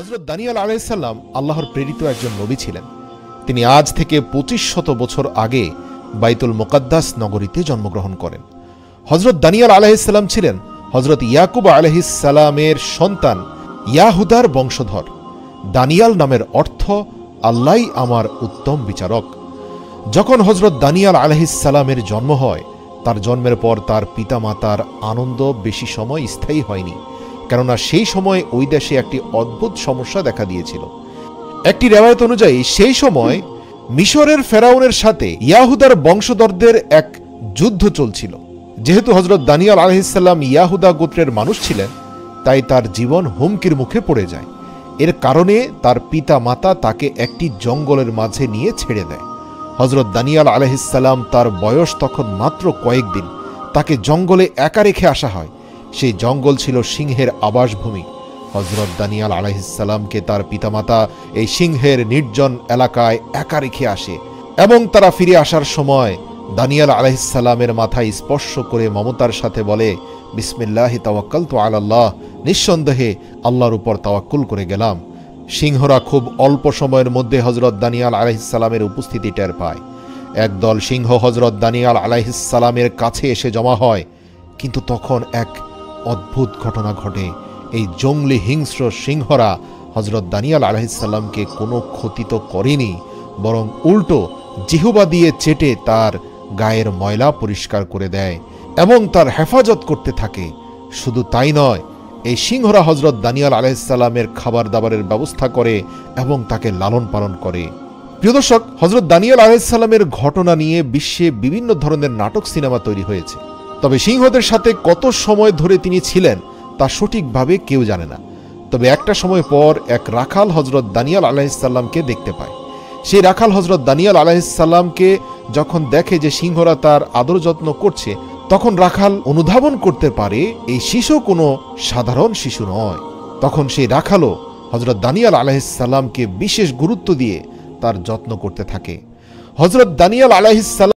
হযরত দানিয়াল আলাইহিস সালাম আল্লাহর প্রেরিত একজন নবী ছিলেন। তিনি আজ থেকে ২৫০০ বছর আগে বাইতুল মুকাদ্দাস নগরীতে জন্মগ্রহণ করেন। হযরত দানিয়াল আলাইহিস সালাম ছিলেন হযরত ইয়াকুব আলাইহিস সালামের সন্তান ইয়াহুদার বংশধর। দানিয়াল নামের অর্থ আল্লাহই আমার উত্তম বিচারক। যখন হযরত দানিয়াল আলাইহিস সালামের জন্ম হয়, তার জন্মের পর তার পিতামাতার আনন্দ বেশি সময় স্থায়ী হয়নি, কেননা সেই সময় ওই দেশে একটি অদ্ভুত সমস্যা দেখা দিয়েছিল। একটি রেওয়ায়েত অনুযায়ী সেই সময় মিশরের ফেরাউনের সাথে ইয়াহুদার বংশধরদের এক যুদ্ধ চলছিল। যেহেতু হযরত দানিয়াল আলাইহিস সালাম ইয়াহুদা গোত্রের মানুষ ছিলেন, তাই তার জীবন হুমকির মুখে পড়ে যায়। এর কারণে তার পিতা মাতা তাকে একটি জঙ্গলের মাঝে নিয়ে ছেড়ে দেয়। হযরত দানিয়াল আলাইহিস সালাম, তার বয়স তখন মাত্র কয়েকদিন, তাকে জঙ্গলে একা রেখে আসা হয়। সেই জঙ্গল ছিল সিংহের আবাসভূমি। হযরত দানিয়াল আলাইহিস সালামকে তার পিতামাতা এই সিংহের নির্জন এলাকায় একা রেখে আসে এবং তারা ফিরে আসার সময় দানিয়াল আলাইহিস সালামের মাথায় স্পর্শ করে মমতার সাথে বলে, বিসমিল্লাহি তাওয়াক্কালতু আলাল্লাহ, নিঃসন্দেহে আল্লাহর উপর তাওয়াক্কুল করে গেলাম। সিংহরা খুব অল্প সময়ের মধ্যে হযরত দানিয়াল আলাইহিস সালামের উপস্থিতি টের পায়। একদল সিংহ হযরত দানিয়াল আলাইহিস সালামের কাছে এসে জমা হয়, কিন্তু তখন এক অদ্ভুত ঘটনা ঘটে। এই জঙ্গলি হিংস্র সিংহরা হযরত দানিয়াল আলাইহিস সালামকে কোনো ক্ষতি তো করেনি, বরং উল্টো জিহ্বা দিয়ে চেটে তার গায়ের ময়লা পরিষ্কার করে দেয় এবং তার হেফাজত করতে থাকে। শুধু তাই নয়, এই সিংহরা হযরত দানিয়াল আলাইহিস সালামের খাবার দাবারের ব্যবস্থা করে এবং তাকে লালন পালন করে। প্রিয় দর্শক, হযরত দানিয়াল আলাইহিস সালামের ঘটনা নিয়ে বিশ্বে বিভিন্ন ধরনের নাটক সিনেমা তৈরি হয়েছে। তবে সিংহদের সাথে কত সময় ধরে তিনি ছিলেন তা সঠিকভাবে কেউ জানে না। তবে একটা সময় পর এক রাখাল হযরত দানিয়াল আলাইহিস সালামকে দেখতে পায়। সেই রাখাল হযরত দানিয়াল আলাইহিস সালামকে যখন দেখে যে সিংহরা তার আদর যত্ন করছে, তখন রাখাল অনুধাবন করতে পারে এই শিশু কোনো সাধারণ শিশু নয়। তখন সেই রাখালও হযরত দানিয়াল আলাইহিস সালামকে বিশেষ গুরুত্ব দিয়ে তার যত্ন করতে থাকে। হযরত দানিয়াল আলাইহিস সালাম